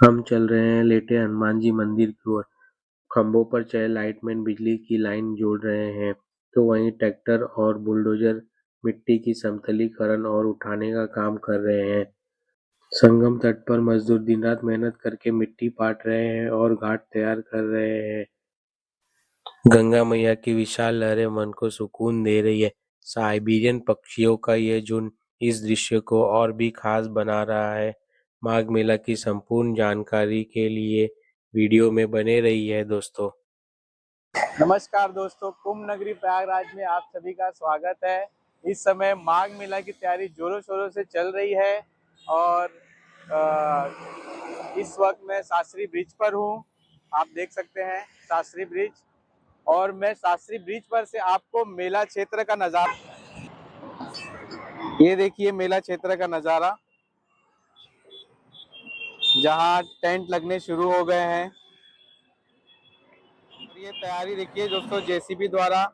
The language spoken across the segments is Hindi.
हम चल रहे हैं लेटे हनुमान जी मंदिर की ओर। खंभों पर चले लाइटमैन बिजली की लाइन जोड़ रहे हैं, तो वहीं ट्रैक्टर और बुलडोजर मिट्टी की समतलीकरण और उठाने का काम कर रहे हैं। संगम तट पर मजदूर दिन रात मेहनत करके मिट्टी पाट रहे हैं और घाट तैयार कर रहे हैं। गंगा मैया की विशाल लहरें मन को सुकून दे रही है। साइबेरियन पक्षियों का यह झुंड इस दृश्य को और भी खास बना रहा है। माघ मेला की संपूर्ण जानकारी के लिए वीडियो में बने रहिए दोस्तों। नमस्कार दोस्तों, कुंभ नगरी प्रयागराज में आप सभी का स्वागत है। इस समय माघ मेला की तैयारी जोरों शोरों से चल रही है और इस वक्त मैं शास्त्री ब्रिज पर हूँ। आप देख सकते हैं शास्त्री ब्रिज, और मैं शास्त्री ब्रिज पर से आपको मेला क्षेत्र का नज़ारा, ये देखिए मेला क्षेत्र का नज़ारा, जहाँ टेंट लगने शुरू हो गए हैं। ये तैयारी देखिए दोस्तों, जेसीबी द्वारा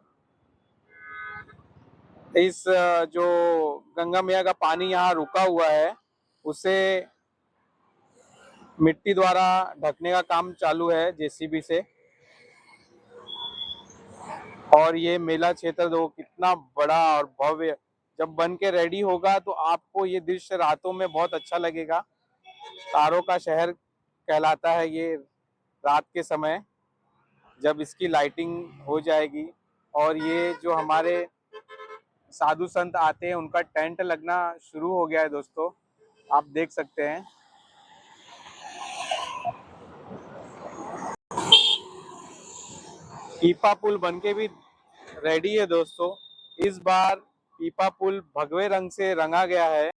इस जो गंगा मैया का पानी यहाँ रुका हुआ है उसे मिट्टी द्वारा ढकने का काम चालू है जेसीबी से। और ये मेला क्षेत्र दो कितना बड़ा और भव्य, जब बन के रेडी होगा तो आपको ये दृश्य रातों में बहुत अच्छा लगेगा। तारों का शहर कहलाता है ये रात के समय, जब इसकी लाइटिंग हो जाएगी। और ये जो हमारे साधु संत आते हैं उनका टेंट लगना शुरू हो गया है दोस्तों, आप देख सकते हैं। पीपा पुल बनके भी रेडी है दोस्तों। इस बार पीपा पुल भगवे रंग से रंगा गया है।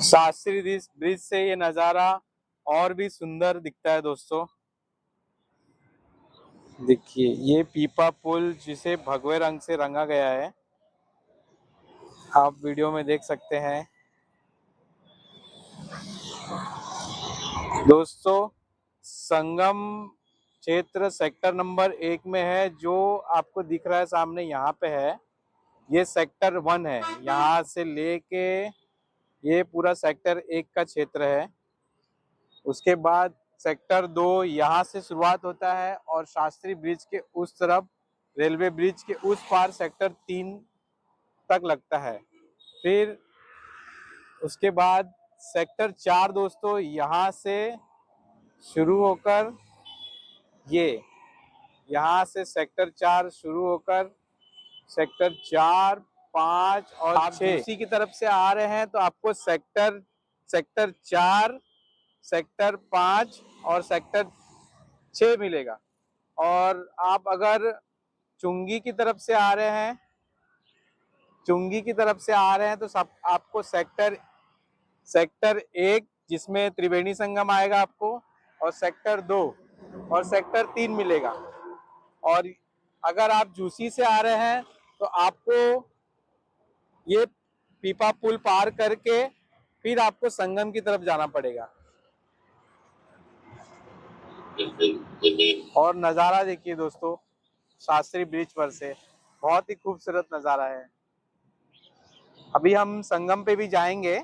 शास्त्री ब्रिज से ये नज़ारा और भी सुंदर दिखता है दोस्तों। देखिए ये पीपा पुल जिसे भगवे रंग से रंगा गया है, आप वीडियो में देख सकते हैं दोस्तों। संगम क्षेत्र सेक्टर नंबर 1 में है, जो आपको दिख रहा है सामने यहाँ पे है। ये सेक्टर 1 है, यहाँ से लेके ये पूरा सेक्टर 1 का क्षेत्र है। उसके बाद सेक्टर 2 यहाँ से शुरुआत होता है और शास्त्री ब्रिज के उस तरफ, रेलवे ब्रिज के उस पार सेक्टर 3 तक लगता है। फिर उसके बाद सेक्टर 4 दोस्तों यहाँ से शुरू होकर, ये यहाँ से सेक्टर 4 शुरू होकर सेक्टर 4, 5 और 6 उसी की तरफ से आ रहे हैं तो आपको सेक्टर 4, सेक्टर 5 और सेक्टर 6 मिलेगा। और आप अगर चुंगी की तरफ से आ रहे हैं, तो सब आपको सेक्टर 1 जिसमें त्रिवेणी संगम आएगा आपको, और सेक्टर 2 और सेक्टर 3 मिलेगा। और अगर आप झूसी से आ रहे हैं तो आपको ये पीपा पुल पार करके फिर आपको संगम की तरफ जाना पड़ेगा। और नज़ारा देखिए दोस्तों, शास्त्री ब्रिज पर से बहुत ही खूबसूरत नज़ारा है। अभी हम संगम पे भी जाएंगे,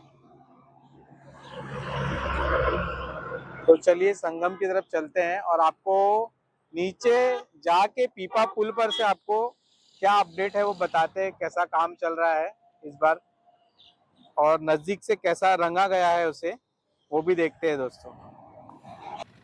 तो चलिए संगम की तरफ चलते हैं और आपको नीचे जाके पीपा पुल पर से आपको क्या अपडेट है वो बताते हैं, कैसा काम चल रहा है इस बार और नज़दीक से कैसा रंगा गया है उसे, वो भी देखते हैं दोस्तों।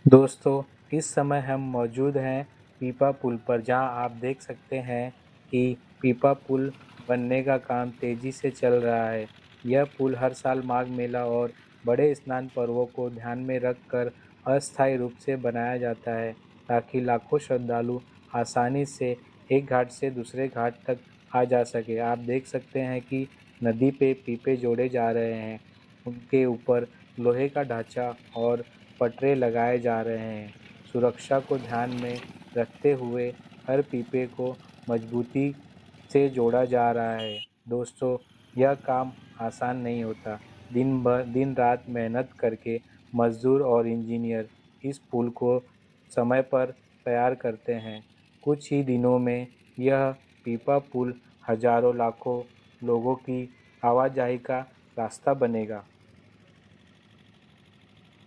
दोस्तों इस समय हम मौजूद हैं पीपा पुल पर, जहां आप देख सकते हैं कि पीपा पुल बनने का काम तेजी से चल रहा है। यह पुल हर साल माघ मेला और बड़े स्नान पर्वों को ध्यान में रखकर अस्थायी रूप से बनाया जाता है, ताकि लाखों श्रद्धालु आसानी से एक घाट से दूसरे घाट तक आ जा सके। आप देख सकते हैं कि नदी पे पीपे जोड़े जा रहे हैं, उनके ऊपर लोहे का ढांचा और पटरे लगाए जा रहे हैं। सुरक्षा को ध्यान में रखते हुए हर पीपे को मजबूती से जोड़ा जा रहा है। दोस्तों यह काम आसान नहीं होता। दिन रात मेहनत करके मजदूर और इंजीनियर इस पुल को समय पर तैयार करते हैं। कुछ ही दिनों में यह पीपा पुल हजारों लाखों लोगों की आवाजाही का रास्ता बनेगा।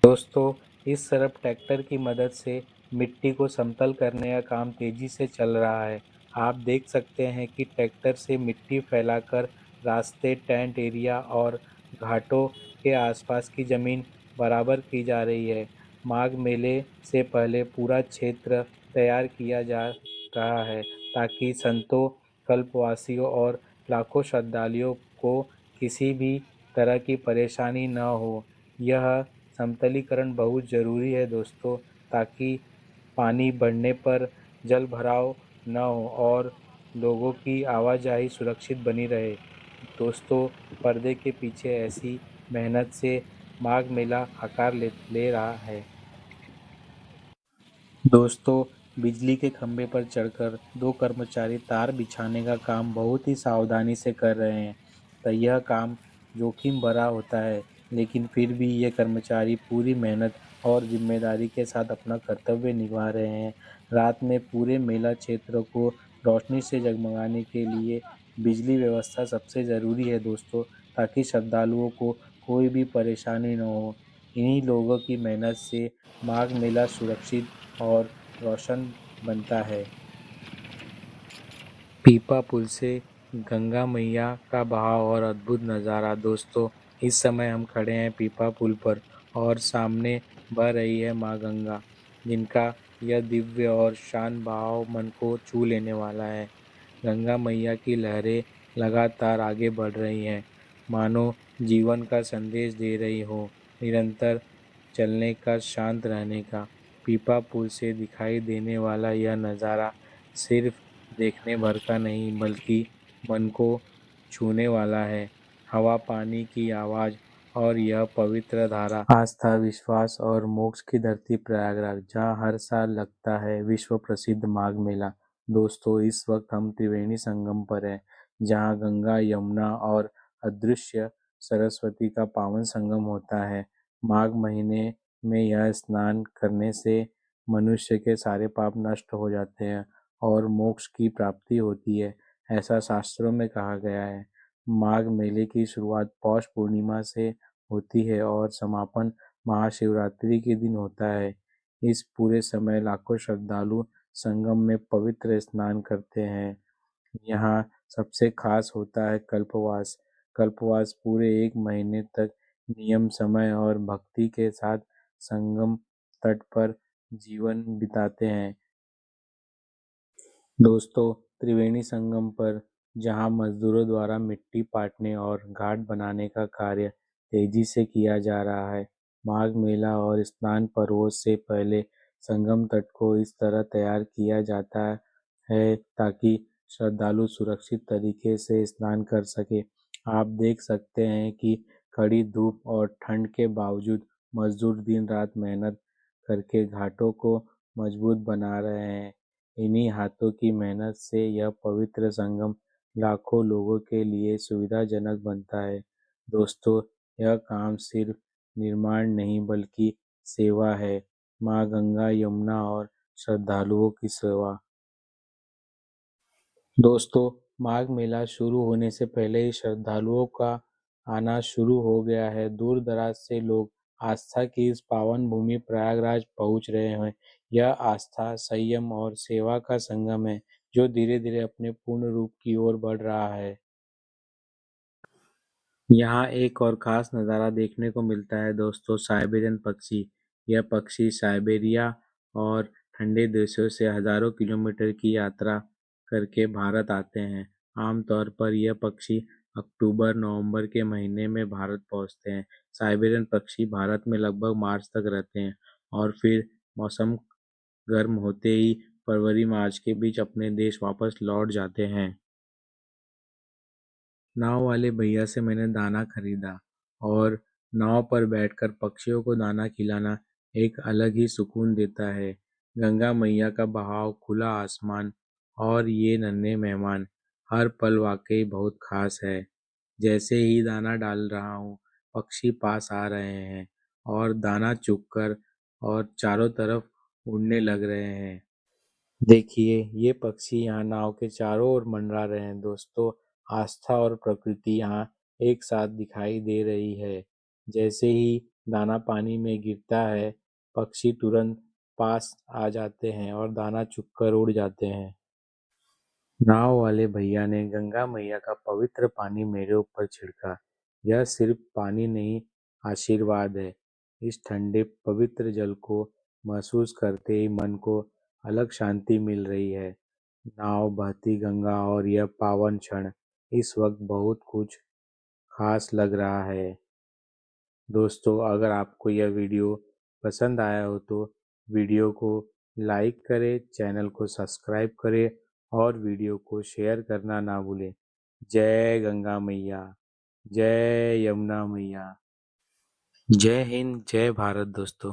दोस्तों, इस तरफ ट्रैक्टर की मदद से मिट्टी को समतल करने का काम तेजी से चल रहा है। आप देख सकते हैं कि ट्रैक्टर से मिट्टी फैलाकर रास्ते, टेंट एरिया और घाटों के आसपास की जमीन बराबर की जा रही है। माघ मेले से पहले पूरा क्षेत्र तैयार किया जा रहा है ताकि संतों, कल्पवासियों और लाखों श्रद्धालुओं को किसी भी तरह की परेशानी न हो। यह समतलीकरण बहुत ज़रूरी है दोस्तों, ताकि पानी बढ़ने पर जल भराव न हो और लोगों की आवाजाही सुरक्षित बनी रहे। दोस्तों, पर्दे के पीछे ऐसी मेहनत से माघ मेला आकार ले रहा है। दोस्तों, बिजली के खंभे पर चढ़कर दो कर्मचारी तार बिछाने का काम बहुत ही सावधानी से कर रहे हैं। तो यह काम जोखिम भरा होता है, लेकिन फिर भी ये कर्मचारी पूरी मेहनत और जिम्मेदारी के साथ अपना कर्तव्य निभा रहे हैं। रात में पूरे मेला क्षेत्र को रोशनी से जगमगाने के लिए बिजली व्यवस्था सबसे ज़रूरी है दोस्तों, ताकि श्रद्धालुओं को कोई भी परेशानी न हो। इन्हीं लोगों की मेहनत से माघ मेला सुरक्षित और रोशन बनता है। पीपा पुल से गंगा मैया का बहाव और अद्भुत नज़ारा। दोस्तों, इस समय हम खड़े हैं पीपा पुल पर और सामने बह रही है माँ गंगा, जिनका यह दिव्य और शांत बहाव मन को छू लेने वाला है। गंगा मैया की लहरें लगातार आगे बढ़ रही हैं, मानो जीवन का संदेश दे रही हो, निरंतर चलने का, शांत रहने का। पीपा पुल से दिखाई देने वाला यह नज़ारा सिर्फ देखने भर का नहीं, बल्कि मन को छूने वाला है। हवा, पानी की आवाज़ और यह पवित्र धारा, आस्था, विश्वास और मोक्ष की धरती प्रयागराज, जहाँ हर साल लगता है विश्व प्रसिद्ध माघ मेला। दोस्तों, इस वक्त हम त्रिवेणी संगम पर हैं, जहाँ गंगा, यमुना और अदृश्य सरस्वती का पावन संगम होता है। माघ महीने में यह स्नान करने से मनुष्य के सारे पाप नष्ट हो जाते हैं और मोक्ष की प्राप्ति होती है, ऐसा शास्त्रों में कहा गया है। माघ मेले की शुरुआत पौष पूर्णिमा से होती है और समापन महाशिवरात्रि के दिन होता है। इस पूरे समय लाखों श्रद्धालु संगम में पवित्र स्नान करते हैं। यहाँ सबसे खास होता है कल्पवास। कल्पवास पूरे 1 महीने तक नियम, समय और भक्ति के साथ संगम तट पर जीवन बिताते हैं। दोस्तों, त्रिवेणी संगम पर जहां मजदूरों द्वारा मिट्टी पाटने और घाट बनाने का कार्य तेजी से किया जा रहा है, माघ मेला और स्नान पर्वों से पहले संगम तट को इस तरह तैयार किया जाता है ताकि श्रद्धालु सुरक्षित तरीके से स्नान कर सके। आप देख सकते हैं कि कड़ी धूप और ठंड के बावजूद मजदूर दिन रात मेहनत करके घाटों को मजबूत बना रहे हैं। इन्हीं हाथों की मेहनत से यह पवित्र संगम लाखों लोगों के लिए सुविधाजनक बनता है। दोस्तों, यह काम सिर्फ निर्माण नहीं बल्कि सेवा है। माँ गंगा, यमुना और श्रद्धालुओं की सेवा। दोस्तों, माघ मेला शुरू होने से पहले ही श्रद्धालुओं का आना शुरू हो गया है। दूर दराज से लोग आस्था की इस पावन भूमि प्रयागराज पहुंच रहे हैं। यह आस्था, संयम और सेवा का संगम है, जो धीरे धीरे अपने पूर्ण रूप की ओर बढ़ रहा है। यहाँ एक और खास नज़ारा देखने को मिलता है दोस्तों, साइबेरियन पक्षी। यह पक्षी साइबेरिया और ठंडे देशों से हजारों किलोमीटर की यात्रा करके भारत आते हैं। आमतौर पर यह पक्षी अक्टूबर-नवंबर के महीने में भारत पहुंचते हैं। साइबेरियन पक्षी भारत में लगभग मार्च तक रहते हैं और फिर मौसम गर्म होते ही फरवरी-मार्च के बीच अपने देश वापस लौट जाते हैं। नाव वाले भैया से मैंने दाना खरीदा और नाव पर बैठकर पक्षियों को दाना खिलाना एक अलग ही सुकून देता है। गंगा मैया का बहाव, खुला आसमान और ये नन्हे मेहमान, हर पल वाकई बहुत खास है। जैसे ही दाना डाल रहा हूँ, पक्षी पास आ रहे हैं और दाना चुगकर और चारों तरफ उड़ने लग रहे हैं। देखिए, ये पक्षी यहाँ नाव के चारों ओर मंडरा रहे हैं दोस्तों। आस्था और प्रकृति यहाँ एक साथ दिखाई दे रही है। जैसे ही दाना पानी में गिरता है, पक्षी तुरंत पास आ जाते हैं और दाना चुगकर उड़ जाते हैं। नाव वाले भैया ने गंगा मैया का पवित्र पानी मेरे ऊपर छिड़का। यह सिर्फ पानी नहीं, आशीर्वाद है। इस ठंडे पवित्र जल को महसूस करते ही मन को अलग शांति मिल रही है। नाव, बहती गंगा और यह पावन क्षण इस वक्त बहुत कुछ खास लग रहा है। दोस्तों, अगर आपको यह वीडियो पसंद आया हो तो वीडियो को लाइक करें, चैनल को सब्सक्राइब करें और वीडियो को शेयर करना ना भूलें। जय गंगा मैया, जय यमुना मैया, जय हिंद, जय भारत दोस्तों।